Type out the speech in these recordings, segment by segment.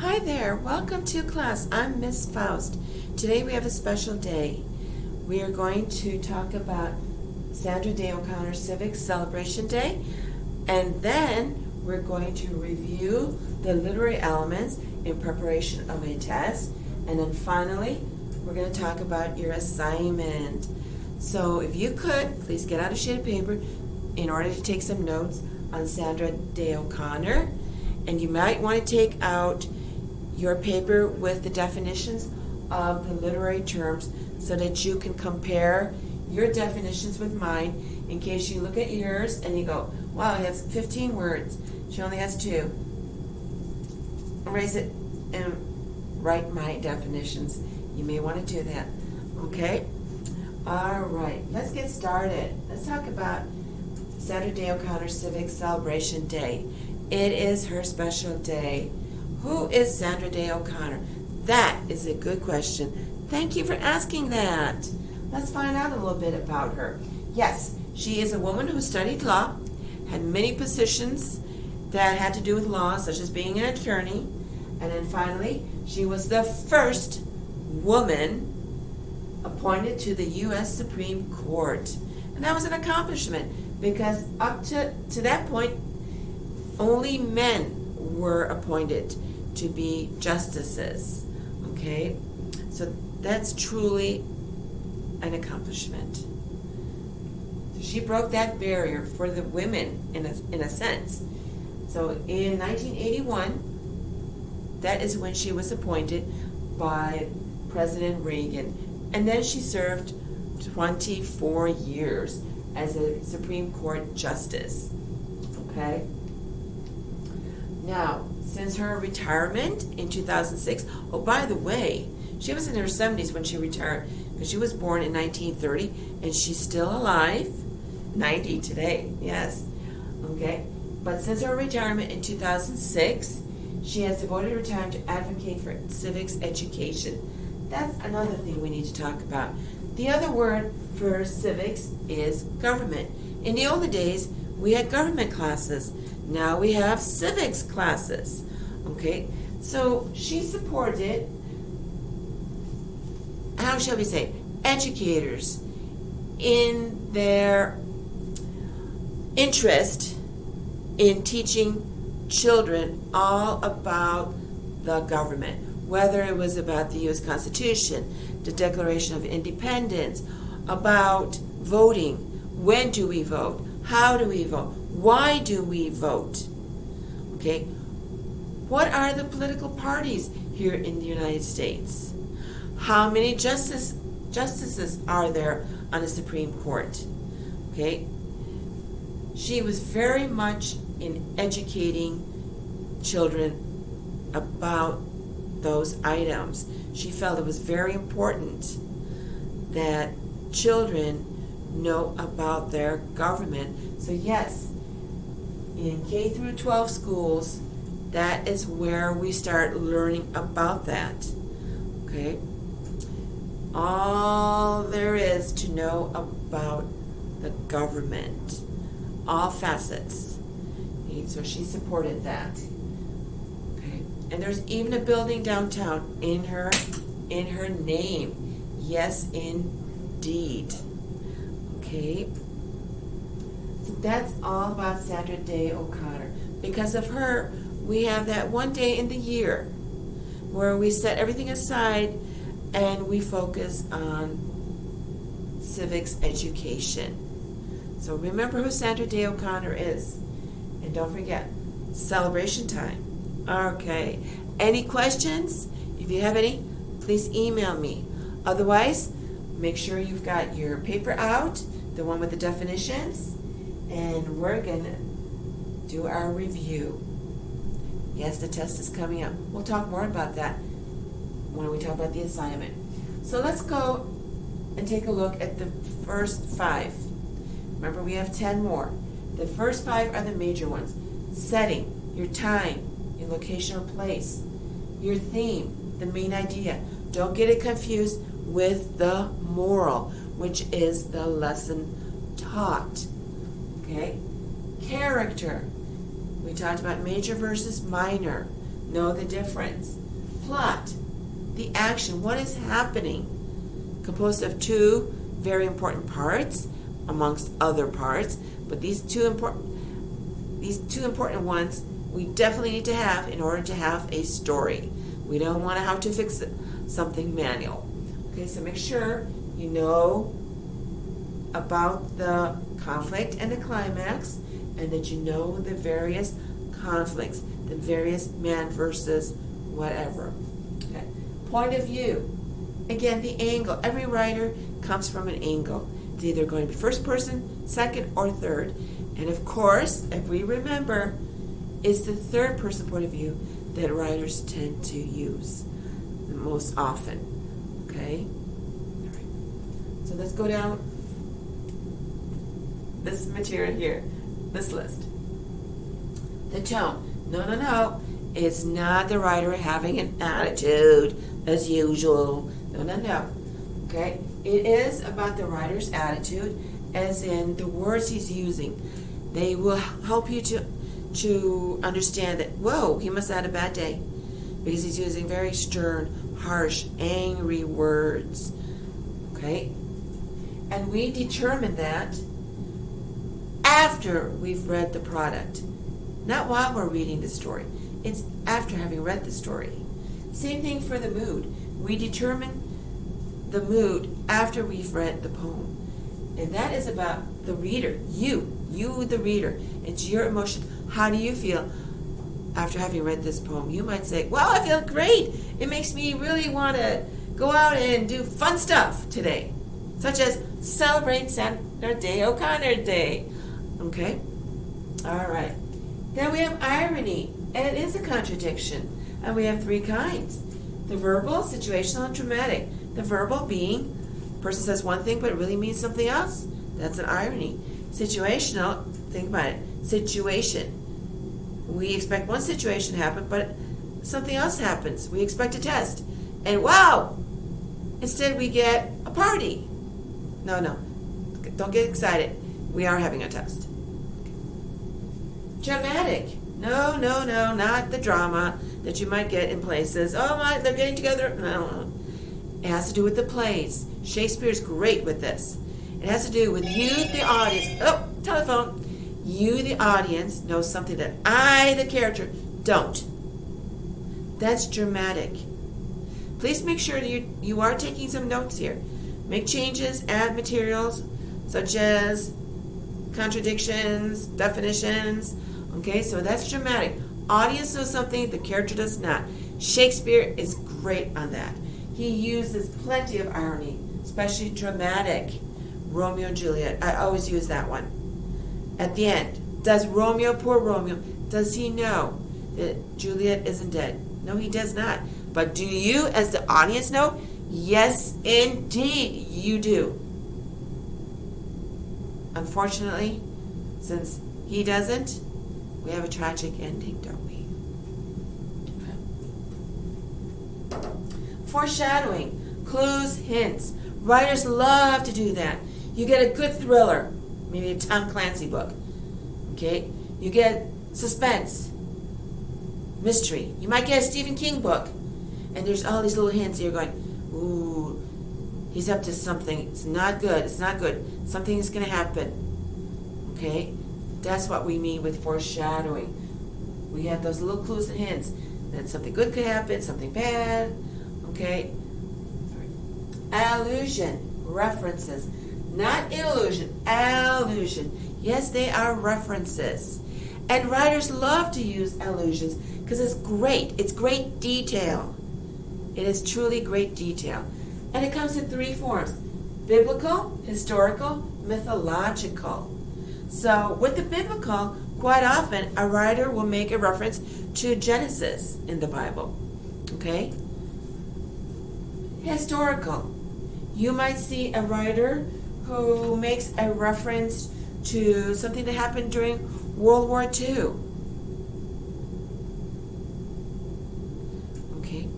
Hi there, welcome to class. I'm Miss Faust. Today we have a special day. We are going to talk about Sandra Day O'Connor's Civics Celebration Day, and then we're going to review the literary elements in preparation of a test, and then finally we're going to talk about your assignment. So if you could, please get out a sheet of paper in order to take some notes on Sandra Day O'Connor, and you might want to take out your paper with the definitions of the literary terms so that you can compare your definitions with mine in case you look at yours and you go, wow, it has 15 words. She only has 2. Erase it and write my definitions. You may want to do that. Okay? All right, let's get started. Let's talk about Sandra Day O'Connor's Civics Celebration Day. It is her special day. Who is Sandra Day O'Connor? That is a good question. Thank you for asking that. Let's find out a little bit about her. Yes, she is a woman who studied law, had many positions that had to do with law, such as being an attorney, and then finally, she was the first woman appointed to the U.S. Supreme Court. And that was an accomplishment because up to that point, only men were appointed to be justices. Okay? So that's truly an accomplishment. She broke that barrier for the women in a sense. So in 1981, that is when she was appointed by President Reagan. And then she served 24 years as a Supreme Court justice. Okay? Now, since her retirement in 2006, oh, by the way, she was in her 70s when she retired because she was born in 1930 and she's still alive, 90 today, yes, okay. But since her retirement in 2006, she has devoted her time to advocate for civics education. That's another thing we need to talk about. The other word for civics is government. In the olden days, we had government classes. Now we have civics classes. Okay, so she supported, how shall we say, educators in their interest in teaching children all about the government, whether it was about the U.S. Constitution, the Declaration of Independence, about voting. When do we vote? How do we vote? Why do we vote? Okay, what are the political parties here in the United States? How many justices are there on the Supreme Court? Okay, she was very much in educating children about those items. She felt it was very important that children know about their government. So yes, in K through 12 schools, that is where we start learning about that. Okay? All there is to know about the government, all facets. Okay, so she supported that. Okay? And there's even a building downtown in her name. Yes, indeed. Okay? So that's all about Sandra Day O'Connor. Because of her, we have that one day in the year where we set everything aside and we focus on civics education. So remember who Sandra Day O'Connor is. And don't forget, celebration time. Okay. Any questions? If you have any, please email me. Otherwise, make sure you've got your paper out, the one with the definitions, and we're going to do our review. Yes, the test is coming up. We'll talk more about that when we talk about the assignment. So let's go and take a look at the first 5. Remember, we have 10 more. The first 5 are the major ones. Setting, your time, your location or place, your theme, the main idea. Don't get it confused with the moral, which is the lesson taught. Okay? Character. We talked about major versus minor. know the difference. Plot, the action, what is happening, composed of two very important parts, amongst other parts, but these two important ones we definitely need to have in order to have a story. We don't want to have to fix something manual. Okay, so make sure you know about the conflict and the climax, and that you know the various conflicts, the various man versus whatever. Okay. Point of view. Again, the angle. Every writer comes from an angle. It's either going to be first person, second, or third. And of course, if we remember, it's the third person point of view that writers tend to use the most often. Okay? All right. So let's go down this material here, this list. The tone. No. It's not the writer having an attitude as usual. No. Okay? It is about the writer's attitude, as in the words he's using. They will help you to understand that, whoa, he must have had a bad day, because he's using very stern, harsh, angry words. Okay? And we determine that after we've read the product, not while we're reading the story. It's after having read the story. Same thing for the mood. We determine the mood after we've read the poem. And that is about the reader, you the reader. It's your emotion. How do you feel after having read this poem? You might say, well, I feel great. It makes me really want to go out and do fun stuff today, such as celebrate Sandra Day, O'Connor Day. Okay? All right. Then we have irony, and it is a contradiction. And we have three kinds. The verbal, situational, and dramatic. The verbal being, a person says one thing, but it really means something else. That's an irony. Situational, think about it. Situation. We expect one situation to happen, but something else happens. We expect a test. And wow! Instead we get a party. No. Don't get excited. We are having a test. Dramatic. No, not the drama that you might get in places. Oh my, they're getting together. No. It has to do with the plays. Shakespeare's great with this. It has to do with you, the audience. Oh, telephone. You, the audience, know something that I, the character, don't. That's dramatic. Please make sure that you are taking some notes here. Make changes, add materials, such as contradictions, definitions. Okay, so that's dramatic. Audience knows something, the character does not. Shakespeare is great on that. He uses plenty of irony, especially dramatic. Romeo and Juliet, I always use that one. At the end, does Romeo, poor Romeo, does he know that Juliet isn't dead? No, he does not. But do you, as the audience, know? Yes, indeed, you do. Unfortunately, since he doesn't, we have a tragic ending, don't we? Okay. Foreshadowing, clues, hints. Writers love to do that. You get a good thriller, maybe a Tom Clancy book. Okay? You get suspense, mystery. You might get a Stephen King book. And there's all these little hints. You're going, ooh, he's up to something. It's not good. It's not good. Something is going to happen. Okay? That's what we mean with foreshadowing. We have those little clues and hints that something good could happen, something bad. Okay? Allusion, references. Not illusion, allusion. Yes, they are references. And writers love to use allusions because it's great. It's great detail. It is truly great detail. And it comes in three forms: biblical, historical, mythological. So with the biblical, quite often a writer will make a reference to Genesis in the Bible. Okay? Historical. You might see a writer who makes a reference to something that happened during World War II. Okay?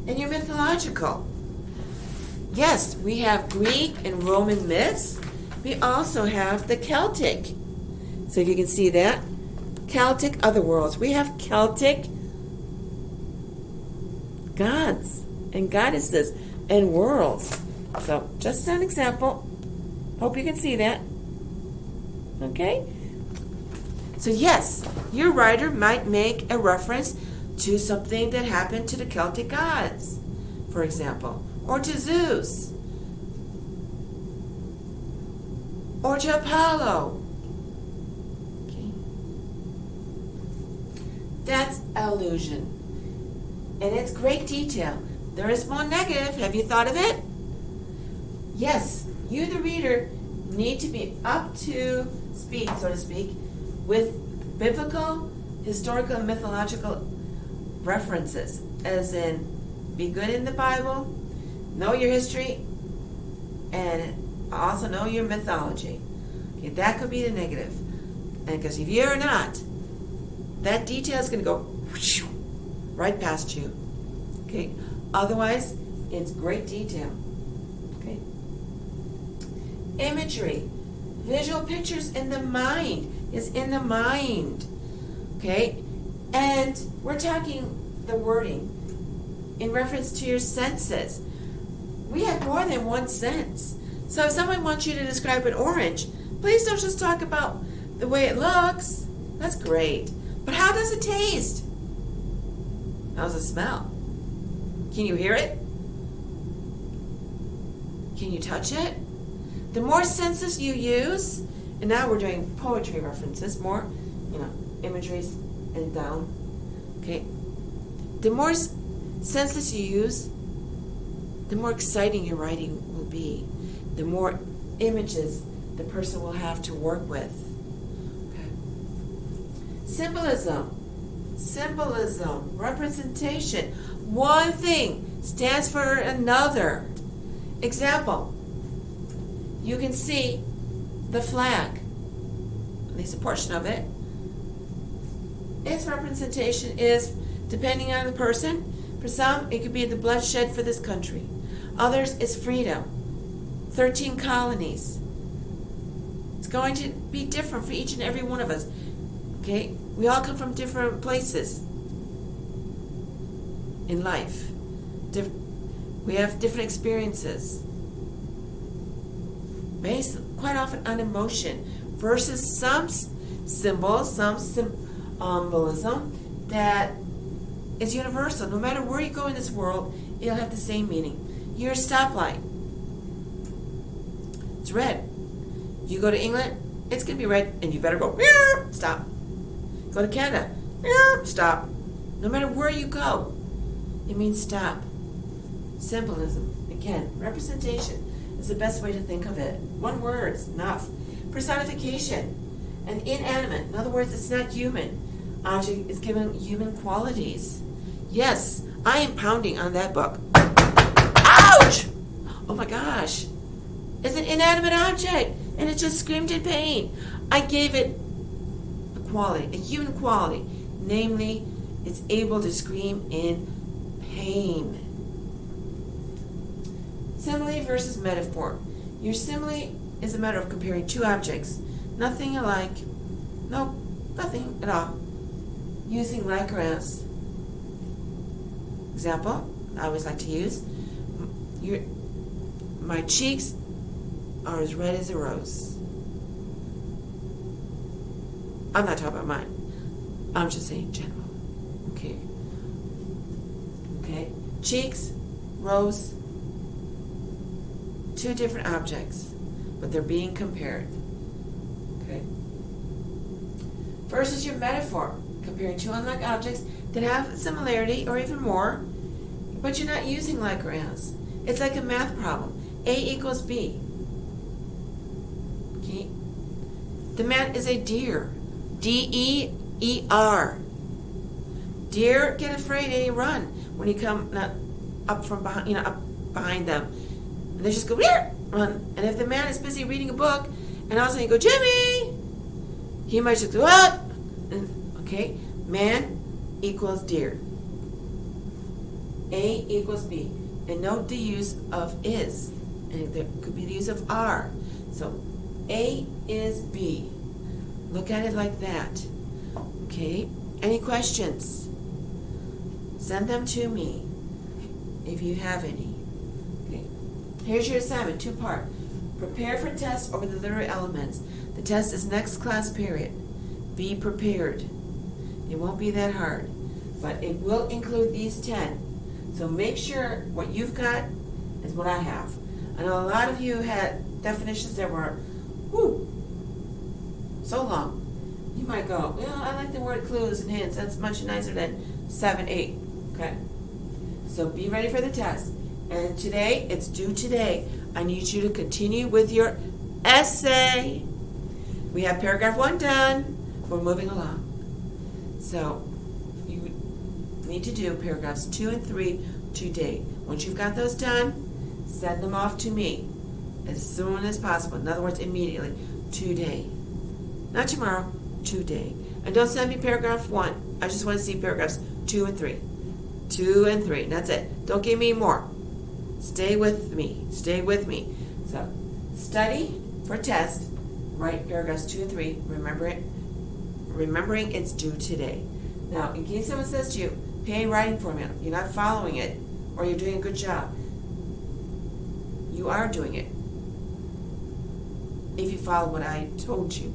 And your mythological. Yes, we have Greek and Roman myths. We also have the Celtic. So if you can see that, Celtic otherworlds. We have Celtic gods and goddesses and worlds. So, just an example. Hope you can see that. Okay? So, yes, your writer might make a reference to something that happened to the Celtic gods, for example, or to Zeus, or to Apollo. Okay? That's allusion. And it's great detail. There is more negative. Have you thought of it? Yes, you, the reader, need to be up to speed, so to speak, with biblical, historical, and mythological references. As in, be good in the Bible, know your history, and also know your mythology. Okay, that could be the negative. And because if you're not, that detail is going to go right past you. Okay? Otherwise, it's great detail. Okay? Imagery. Visual pictures in the mind is in the mind. Okay? And we're talking the wording in reference to your senses. We have more than one sense. So if someone wants you to describe an orange, please don't just talk about the way it looks. That's great. But how does it taste? How does it smell? Can you hear it? Can you touch it? The more senses you use, and now we're doing poetry references, more, imageries and down. Okay? The more senses you use, the more exciting your writing will be. The more images the person will have to work with. Okay? Symbolism, representation. One thing stands for another. Example, you can see the flag, at least a portion of it. Its representation is, depending on the person, for some it could be the bloodshed for this country. Others is freedom. 13 colonies. It's going to be different for each and every one of us. Okay? We all come from different places in life. We have different experiences. Based quite often on emotion versus some symbolism that is universal. No matter where you go in this world, it'll have the same meaning. You're a stoplight. It's red. You go to England, it's going to be red, and you better go, stop. Go to Canada, stop. No matter where you go, it means stop. Symbolism, again, representation is the best way to think of it. One word is enough. Personification, an inanimate, in other words, it's not human. Object is given human qualities. Yes, I am pounding on that book. Ouch! Oh my gosh. It's an inanimate object, and it just screamed in pain. I gave it a quality, a human quality. Namely, it's able to scream in pain. Simile versus metaphor. Your simile is a matter of comparing two objects. Nothing alike. Nope, nothing at all. Using like or as. Example, I always like to use. My cheeks are as red as a rose. I'm not talking about mine. I'm just saying general. Okay. Okay. Cheeks, rose, two different objects, but they're being compared. Okay. Versus your metaphor, comparing two unlike objects that have a similarity or even more, but you're not using like or as. It's like a math problem. A equals B. Okay. The man is a deer. D-E-E-R. Deer get afraid and they run when you come up from behind, up behind them. And they just go, run. And if the man is busy reading a book, and all of a sudden you go, Jimmy, he might just go, what? And, okay, man equals deer. A equals B. And note the use of is. And there could be the use of are. So A is B. Look at it like that. Okay, any questions? Send them to me if you have any. Okay, here's your assignment, 2-part. Prepare for test over the literary elements. The test is next class period. Be prepared. It won't be that hard, but it will include these 10. So make sure what you've got is what I have. I know a lot of you had definitions that were, so long. You might go, well, I like the word clues and hints. That's much nicer than 7, 8. Okay? So be ready for the test. And today, it's due today. I need you to continue with your essay. We have paragraph 1 done. We're moving along. So you need to do paragraphs 2 and 3 today. Once you've got those done, send them off to me as soon as possible. In other words, immediately. Today. Not tomorrow, today. And don't send me paragraph 1. I just want to see paragraphs 2 and 3. 2 and 3. That's it. Don't give me more. Stay with me. Stay with me. So, study for test. Write paragraphs 2 and 3. Remember it. Remembering it's due today. Now, in case someone says to you, pay writing formula, you're not following it, or you're doing a good job. You are doing it. If you follow what I told you,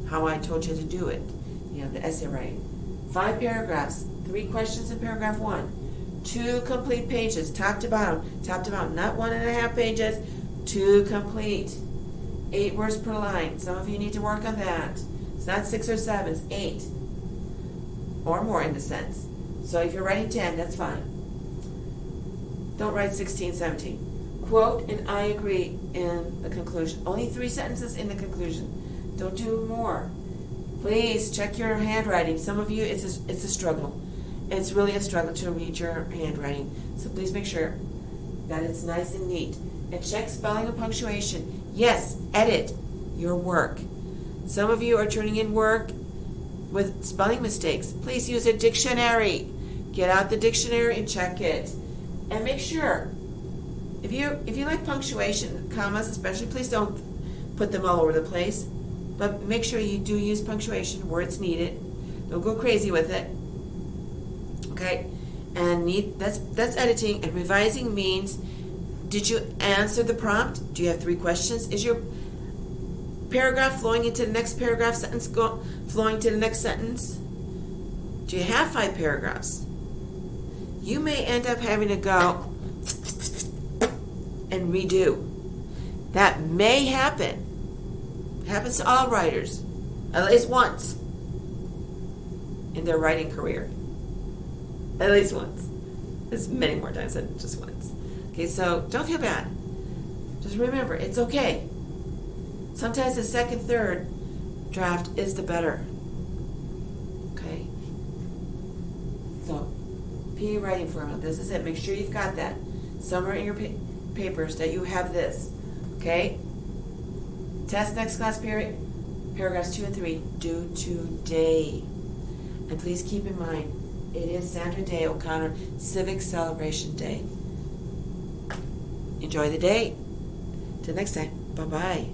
how I told you to do it. You know, the essay writing. 5 paragraphs, 3 questions in paragraph 1. 2 complete pages, top to bottom, not 1.5 pages, 2 complete. 8 words per line. Some of you need to work on that. It's not 6 or 7, it's 8. Or more in the sense. So if you're writing 10, that's fine. Don't write 16, 17. Quote and I agree in the conclusion. Only 3 sentences in the conclusion. Don't do more. Please check your handwriting. Some of you, it's a struggle. It's really a struggle to read your handwriting. So please make sure that it's nice and neat. And check spelling and punctuation. Yes, edit your work. Some of you are turning in work with spelling mistakes. Please use a dictionary. Get out the dictionary and check it. And make sure, if you like punctuation, commas especially, please don't put them all over the place. But make sure you do use punctuation where it's needed. Don't go crazy with it. Okay? And that's editing. And revising means, did you answer the prompt? Do you have 3 questions? Is your paragraph flowing into the next paragraph, sentence flowing to the next sentence? Do you have 5 paragraphs? You may end up having to go and redo. That may happen. It happens to all writers, at least once in their writing career. At least once. There's many more times than just once. Okay, so don't feel bad. Just remember, it's okay. Sometimes the second, third draft is the better. Okay? So, P writing formula. This is it. Make sure you've got that. Somewhere in your papers that you have this. Okay? Test next class period. Paragraphs 2 and 3 due today. And please keep in mind, it is Sandra Day O'Connor Civics Celebration Day. Enjoy the day. Till next time. Bye-bye.